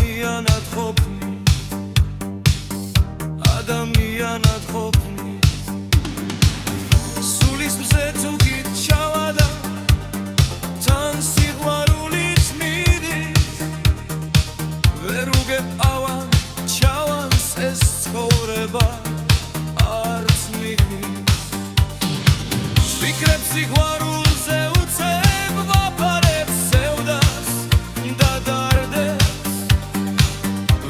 ადამიანად ყოფნი ადამიანად ყოფნი სულის მზე თუ გიჩავა და თან სიყვარულით მიდის ვერ უგეყავან ჩავანს ეს ცხოვრება არც მიგნის ვფიქრებ სიყვარულზე უცებ ვაფარებ სევდას და დარდებს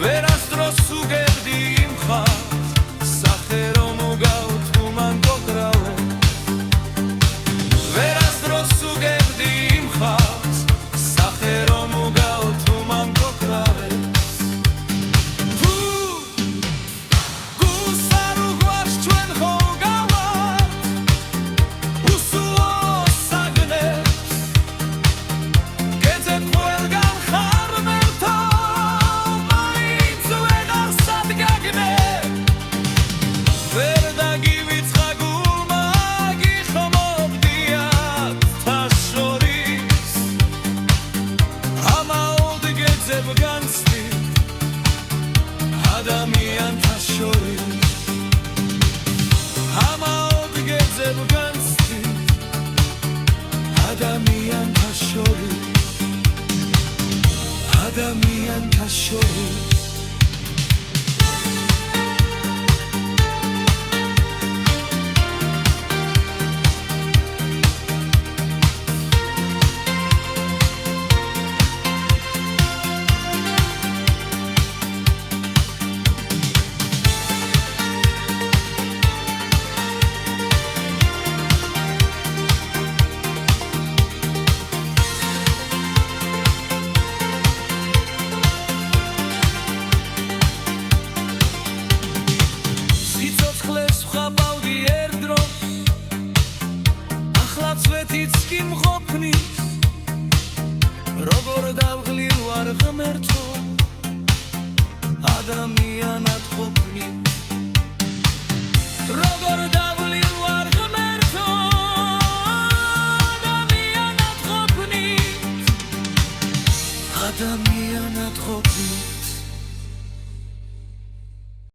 ვერასდროს უგებდი იმ ხალხს სახე რომ უგავ თუ მან გოგრავე ვერასდროს უგებდი იმ ხალხს სახე რომ უგავ თუ მან გოგრავე ადამიანთა შორის ამაოდ გეძებ განცდით ადამიანთა შორის წვეთიც კი მყოფნის როგორ დავღლილ ვარ ღმერთო ადამიანად ყოფნი როგორ დავღლილ ვარ ღმერთო ადამიანად ყოფნი